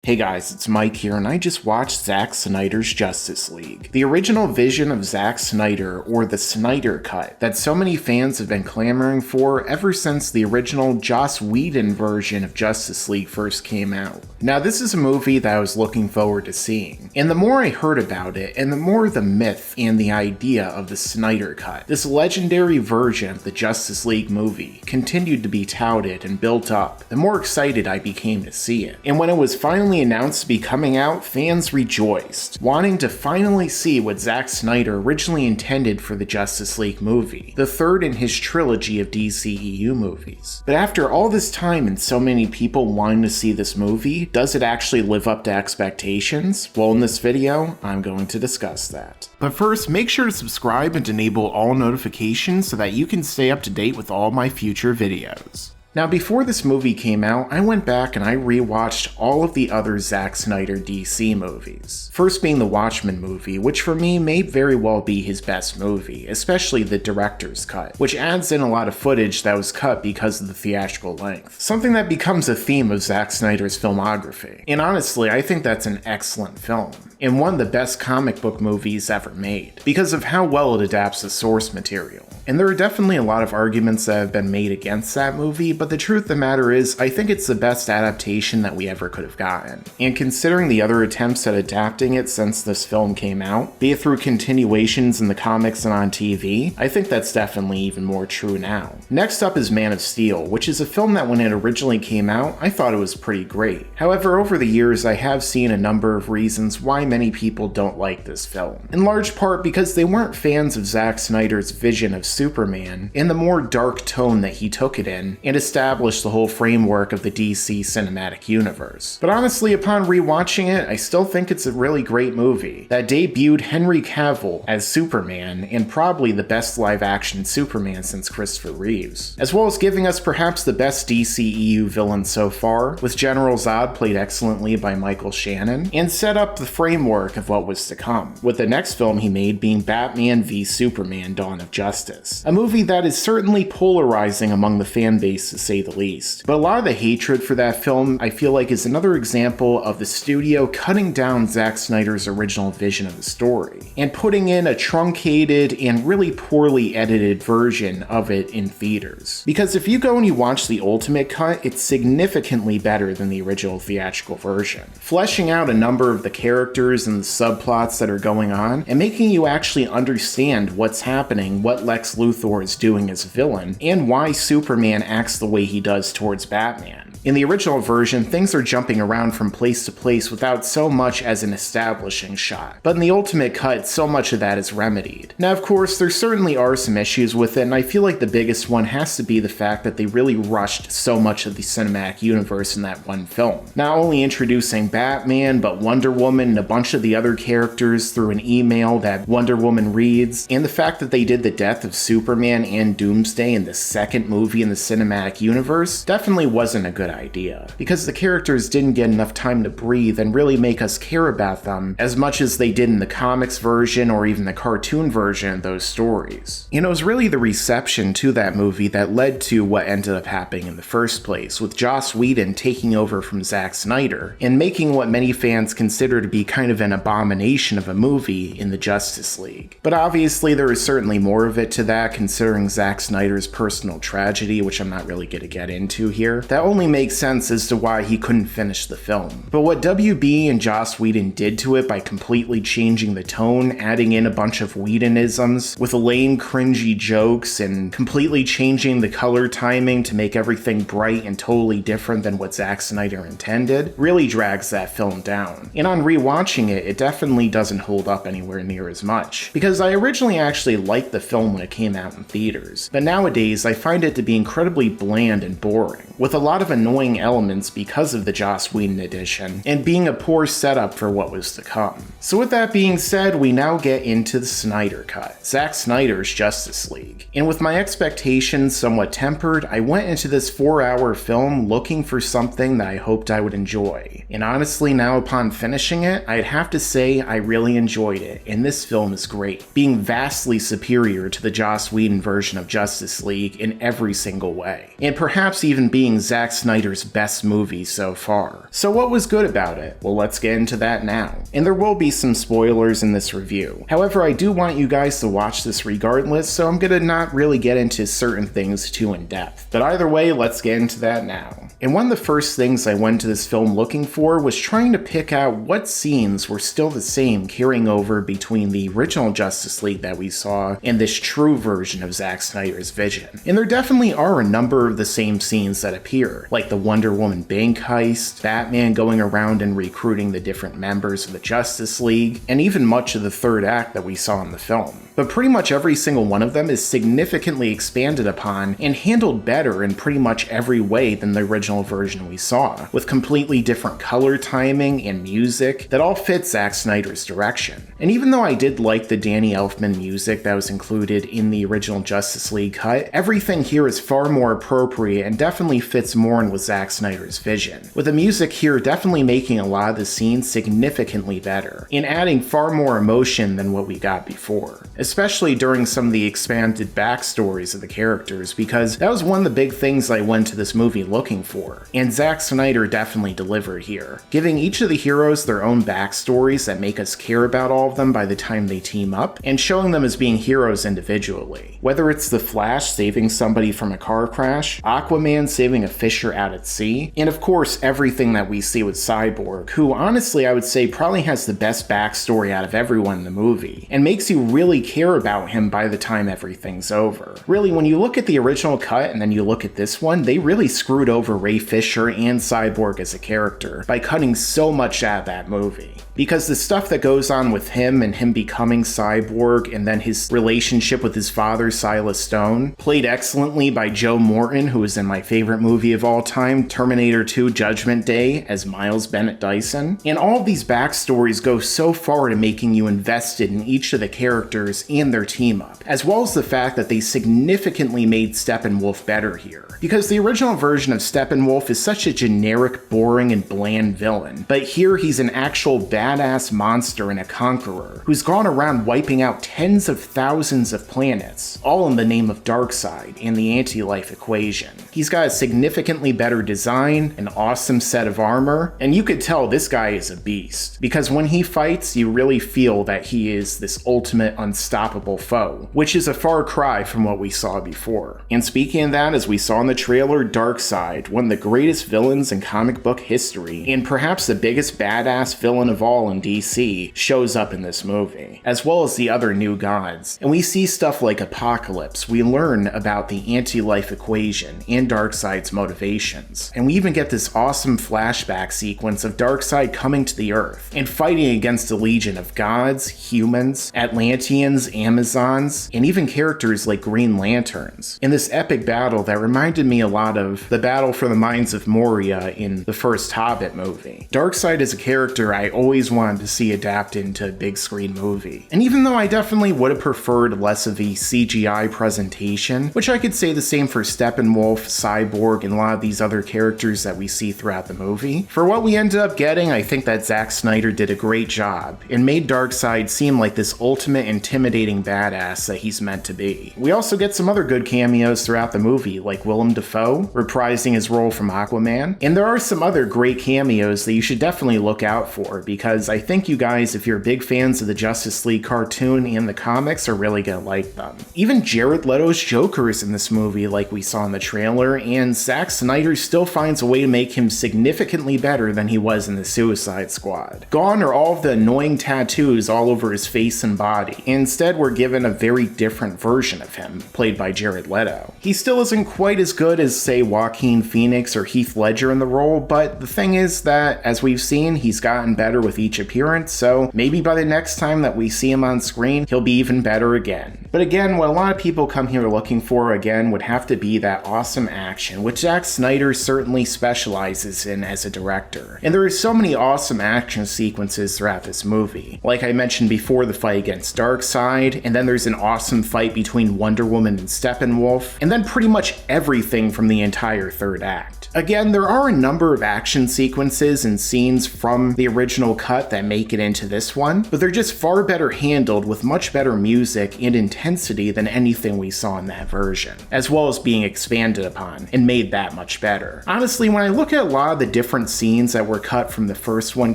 Hey guys, it's Mike here, and I just watched Zack Snyder's Justice League. The original vision of Zack Snyder, or the Snyder Cut, that so many fans have been clamoring for ever since the original Joss Whedon version of Justice League first came out. Now this is a movie that I was looking forward to seeing, and the more I heard about it, and the more the myth and the idea of the Snyder Cut, this legendary version of the Justice League movie, continued to be touted and built up, the more excited I became to see it. And when it was finally announced to be coming out, fans rejoiced, wanting to finally see what Zack Snyder originally intended for the Justice League movie, the third in his trilogy of DCEU movies. But after all this time and so many people wanting to see this movie, does it actually live up to expectations? Well, in this video, I'm going to discuss that. But first, make sure to subscribe and enable all notifications so that you can stay up to date with all my future videos. Now, before this movie came out, I went back and I rewatched all of the other Zack Snyder DC movies. First being the Watchmen movie, which for me may very well be his best movie, especially the director's cut, which adds in a lot of footage that was cut because of the theatrical length. Something that becomes a theme of Zack Snyder's filmography. And honestly, I think that's an excellent film, and one of the best comic book movies ever made, because of how well it adapts the source material. And there are definitely a lot of arguments that have been made against that movie, but the truth of the matter is, I think it's the best adaptation that we ever could have gotten. And considering the other attempts at adapting it since this film came out, be it through continuations in the comics and on TV, I think that's definitely even more true now. Next up is Man of Steel, which is a film that when it originally came out, I thought it was pretty great. However, over the years, I have seen a number of reasons why many people don't like this film. In large part because they weren't fans of Zack Snyder's vision of Superman and the more dark tone that he took it in, and established the whole framework of the DC cinematic universe. But honestly, upon rewatching it, I still think it's a really great movie that debuted Henry Cavill as Superman, and probably the best live-action Superman since Christopher Reeves, as well as giving us perhaps the best DCEU villain so far, with General Zod played excellently by Michael Shannon, and set up the framework of what was to come, with the next film he made being Batman v Superman: Dawn of Justice. A movie that is certainly polarizing among the fan base, to say the least. But a lot of the hatred for that film, I feel like, is another example of the studio cutting down Zack Snyder's original vision of the story, and putting in a truncated and really poorly edited version of it in theaters. Because if you go and you watch the Ultimate Cut, it's significantly better than the original theatrical version, fleshing out a number of the characters and the subplots that are going on, and making you actually understand what's happening, what Lex Luthor is doing as a villain, and why Superman acts the way he does towards Batman. In the original version, things are jumping around from place to place without so much as an establishing shot, but in the Ultimate Cut, so much of that is remedied. Now, of course, there certainly are some issues with it, and I feel like the biggest one has to be the fact that they really rushed so much of the cinematic universe in that one film. Not only introducing Batman, but Wonder Woman and a bunch of the other characters through an email that Wonder Woman reads, and the fact that they did the death of Superman and Doomsday in the second movie in the cinematic universe definitely wasn't a good idea, because the characters didn't get enough time to breathe and really make us care about them as much as they did in the comics version or even the cartoon version of those stories. And it was really the reception to that movie that led to what ended up happening in the first place, with Joss Whedon taking over from Zack Snyder and making what many fans consider to be kind of an abomination of a movie in the Justice League. But obviously there is certainly more of it to that, considering Zack Snyder's personal tragedy, which I'm not really going to get into here. That only makes sense as to why he couldn't finish the film. But what WB and Joss Whedon did to it by completely changing the tone, adding in a bunch of Whedonisms with lame, cringy jokes, and completely changing the color timing to make everything bright and totally different than what Zack Snyder intended, really drags that film down. And on rewatching it, it definitely doesn't hold up anywhere near as much, because I originally actually liked the film when it came out in theaters, but nowadays I find it to be incredibly bland and boring, with a lot of annoying elements because of the Joss Whedon edition, and being a poor setup for what was to come. So with that being said, we now get into the Snyder Cut, Zack Snyder's Justice League. And with my expectations somewhat tempered, I went into this 4-hour film looking for something that I hoped I would enjoy. And honestly, now upon finishing it, I'd have to say I really enjoyed it, and this film is great, being vastly superior to the Joss Joss Whedon version of Justice League in every single way, and perhaps even being Zack Snyder's best movie so far. So what was good about it? Well, let's get into that now. And there will be some spoilers in this review. However, I do want you guys to watch this regardless, so I'm gonna not really get into certain things too in depth. But either way, let's get into that now. And one of the first things I went to this film looking for was trying to pick out what scenes were still the same carrying over between the original Justice League that we saw and this true version of Zack Snyder's Vision. And there definitely are a number of the same scenes that appear, like the Wonder Woman bank heist, Batman going around and recruiting the different members of the Justice League, and even much of the third act that we saw in the film. But pretty much every single one of them is significantly expanded upon and handled better in pretty much every way than the original version we saw, with completely different color timing and music that all fit Zack Snyder's direction. And even though I did like the Danny Elfman music that was included in the original Justice League cut, everything here is far more appropriate and definitely fits more in with Zack Snyder's vision, with the music here definitely making a lot of the scenes significantly better, and adding far more emotion than what we got before, especially during some of the expanded backstories of the characters, because that was one of the big things I went to this movie looking for, and Zack Snyder definitely delivered here, giving each of the heroes their own backstories that make us care about all of them by the time they team up, and showing them as being heroes individually. Whether it's the Flash saving somebody from a car crash, Aquaman saving a fisher out at sea, and of course everything that we see with Cyborg, who honestly I would say probably has the best backstory out of everyone in the movie, and makes you really care about him by the time everything's over. Really, when you look at the original cut and then you look at this one, they really screwed over Ray Fisher and Cyborg as a character by cutting so much out of that movie. Because the stuff that goes on with him and him becoming Cyborg, and then his relationship with his father, Silas Stone, played excellently by Joe Morton, who is in my favorite movie of all time, Terminator 2 Judgment Day, as Miles Bennett Dyson. And all of these backstories go so far to making you invested in each of the characters and their team up, as well as the fact that they significantly made Steppenwolf better here. Because the original version of Steppenwolf is such a generic, boring, and bland villain, but here he's an actual badass monster and a conqueror who's gone around wiping out tens of thousands of planets, all in the name of Darkseid and the anti-life equation. He's got a significantly better design, an awesome set of armor, and you could tell this guy is a beast, because when he fights, you really feel that he is this ultimate unstoppable foe, which is a far cry from what we saw before. And speaking of that, as we saw in the trailer, Darkseid, one of the greatest villains in comic book history, and perhaps the biggest badass villain of all in DC, shows up in this movie, as well as the other new gods. And we see stuff like Apocalypse, we learn about the anti-life equation and Darkseid's motivations, and we even get this awesome flashback sequence of Darkseid coming to the Earth and fighting against a legion of gods, humans, Atlanteans, Amazons, and even characters like Green Lanterns, in this epic battle that reminded me a lot of the battle for the Mines of Moria in the first Hobbit movie. Darkseid is a character I always wanted to see adapted into a big screen movie, and even though I definitely would have preferred less of a CGI presentation, which I could say the same for Steppenwolf, Cyborg, and a lot of these other characters that we see throughout the movie, for what we ended up getting, I think that Zack Snyder did a great job and made Darkseid seem like this ultimate intimidating badass that he's meant to be. We also get some other good cameos throughout the movie, like Willem Dafoe reprising his role from Aquaman, and there are some other great cameos that you should definitely look out for, because I think you guys, if you're big fans of the Justice League cartoon and the comics, are really gonna like them. Even Jared Leto's Joker is in this movie like we saw in the trailer, and Zack Snyder still finds a way to make him significantly better than he was in the Suicide Squad. Gone are all of the annoying tattoos all over his face and body. Instead, we're given a very different version of him, played by Jared Leto. He still isn't quite as good as, say, Joaquin Phoenix or Heath Ledger in the role, but the thing is that, as we've seen, he's gotten better with each appearance, so maybe by the next time that we see him on screen, he'll be even better again. But again, what a lot of people come here looking for again would have to be that awesome action, which Zack Snyder certainly specializes in as a director. And there are so many awesome action sequences throughout this movie. Like I mentioned before, the fight against Darkseid, and then there's an awesome fight between Wonder Woman and Steppenwolf, and then pretty much everything from the entire third act. Again, there are a number of action sequences and scenes from the original cut cut that make it into this one, but they're just far better handled with much better music and intensity than anything we saw in that version, as well as being expanded upon and made that much better. Honestly, when I look at a lot of the different scenes that were cut from the first one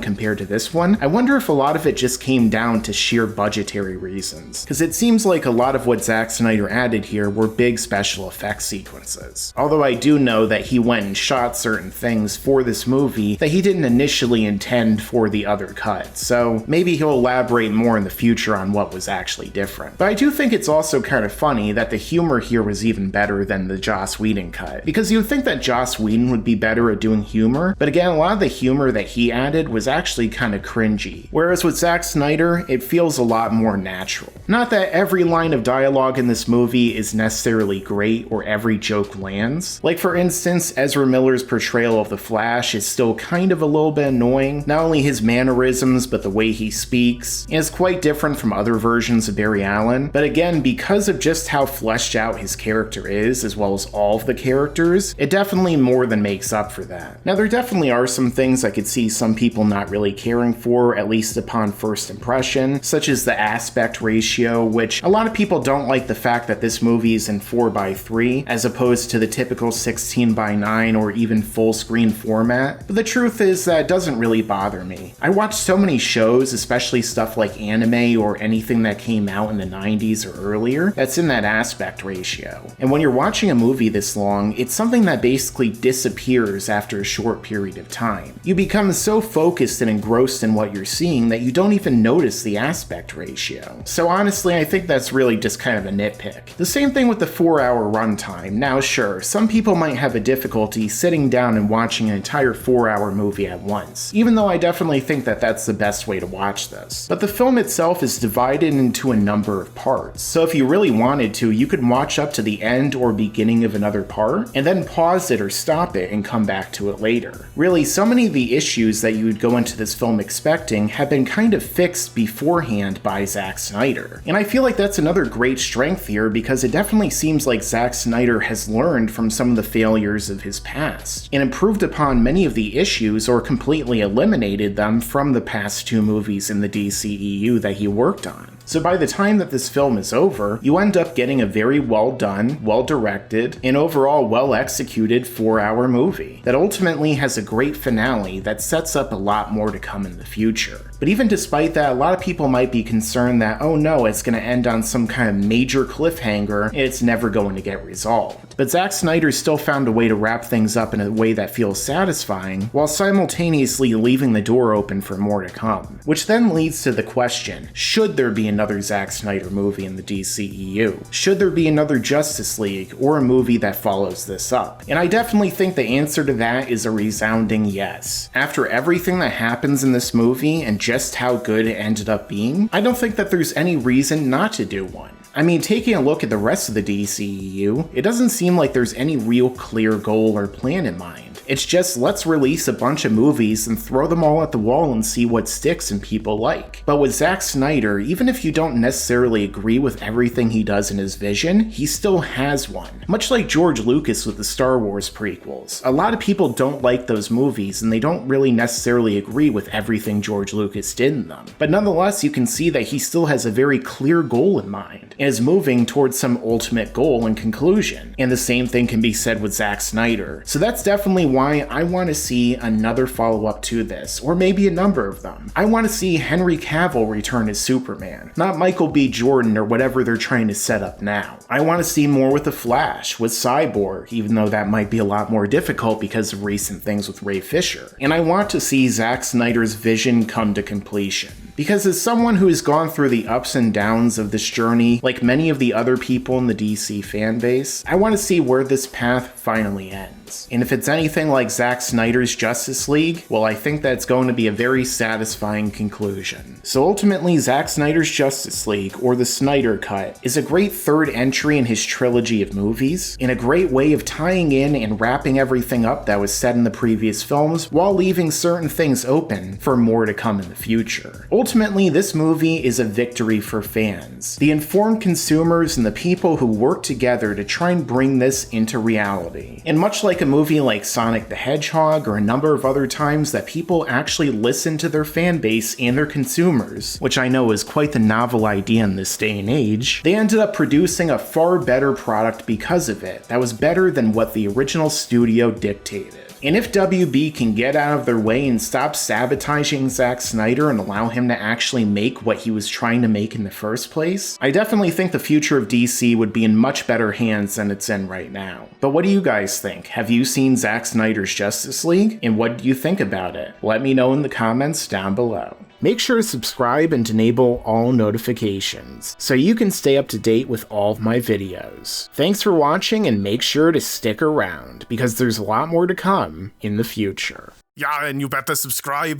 compared to this one, I wonder if a lot of it just came down to sheer budgetary reasons, because it seems like a lot of what Zack Snyder added here were big special effects sequences. Although I do know that he went and shot certain things for this movie that he didn't initially intend for the other cut, so maybe he'll elaborate more in the future on what was actually different. But I do think it's also kind of funny that the humor here was even better than the Joss Whedon cut, because you would think that Joss Whedon would be better at doing humor, but again, a lot of the humor that he added was actually kind of cringy, whereas with Zack Snyder, it feels a lot more natural. Not that every line of dialogue in this movie is necessarily great or every joke lands. Like for instance, Ezra Miller's portrayal of the Flash is still kind of a little bit annoying, not only his mannerisms but the way he speaks, and is quite different from other versions of Barry Allen, but again, because of just how fleshed out his character is, as well as all of the characters, it definitely more than makes up for that. Now there definitely are some things I could see some people not really caring for, at least upon first impression, such as the aspect ratio, which a lot of people don't like the fact that this movie is in 4:3 as opposed to the typical 16:9 or even full screen format, but the truth is that it doesn't really bother me. I watch so many shows, especially stuff like anime or anything that came out in the 90s or earlier, that's in that aspect ratio. And when you're watching a movie this long, it's something that basically disappears after a short period of time. You become so focused and engrossed in what you're seeing that you don't even notice the aspect ratio. So honestly, I think that's really just kind of a nitpick. The same thing with the 4-hour runtime. Now sure, some people might have a difficulty sitting down and watching an entire 4-hour movie at once, even though I definitely think that that's the best way to watch this. But the film itself is divided into a number of parts, so if you really wanted to, you could watch up to the end or beginning of another part, and then pause it or stop it and come back to it later. Really, so many of the issues that you would go into this film expecting have been kind of fixed beforehand by Zack Snyder. And I feel like that's another great strength here, because it definitely seems like Zack Snyder has learned from some of the failures of his past, and improved upon many of the issues or completely eliminated them from the past two movies in the DCEU that he worked on. So by the time that this film is over, you end up getting a very well done, well directed, and overall well executed 4-hour movie that ultimately has a great finale that sets up a lot more to come in the future. But even despite that, a lot of people might be concerned that, oh no, it's going to end on some kind of major cliffhanger and it's never going to get resolved. But Zack Snyder still found a way to wrap things up in a way that feels satisfying, while simultaneously leaving the door open for more to come. Which then leads to the question, should there be another Zack Snyder movie in the DCEU? Should there be another Justice League, or a movie that follows this up? And I definitely think the answer to that is a resounding yes. After everything that happens in this movie, and just how good it ended up being, I don't think that there's any reason not to do one. I mean, taking a look at the rest of the DCEU, it doesn't seem like there's any real clear goal or plan in mind. It's just, let's release a bunch of movies and throw them all at the wall and see what sticks and people like. But with Zack Snyder, even if you don't necessarily agree with everything he does in his vision, he still has one. Much like George Lucas with the Star Wars prequels. A lot of people don't like those movies, and they don't really necessarily agree with everything George Lucas did in them. But nonetheless, you can see that he still has a very clear goal in mind, and is moving towards some ultimate goal and conclusion. And the same thing can be said with Zack Snyder. So that's definitely why I want to see another follow-up to this, or maybe a number of them. I want to see Henry Cavill return as Superman, not Michael B. Jordan or whatever they're trying to set up now. I want to see more with the Flash, with Cyborg, even though that might be a lot more difficult because of recent things with Ray Fisher. And I want to see Zack Snyder's vision come to completion. Because as someone who has gone through the ups and downs of this journey, like many of the other people in the DC fanbase, I want to see where this path finally ends. And if it's anything like Zack Snyder's Justice League, well, I think that's going to be a very satisfying conclusion. So ultimately, Zack Snyder's Justice League, or the Snyder Cut, is a great third entry in his trilogy of movies, and a great way of tying in and wrapping everything up that was said in the previous films, while leaving certain things open for more to come in the future. Ultimately, this movie is a victory for fans, the informed consumers, and the people who work together to try and bring this into reality. And much like a movie like Sonic the Hedgehog or a number of other times that people actually listen to their fan base and their consumers, which I know is quite the novel idea in this day and age, they ended up producing a far better product because of it that was better than what the original studio dictated. And if WB can get out of their way and stop sabotaging Zack Snyder and allow him to actually make what he was trying to make in the first place, I definitely think the future of DC would be in much better hands than it's in right now. But what do you guys think? Have you seen Zack Snyder's Justice League? And what do you think about it? Let me know in the comments down below. Make sure to subscribe and enable all notifications so you can stay up to date with all of my videos. Thanks for watching, and make sure to stick around because there's a lot more to come in the future. Yeah, and you better subscribe.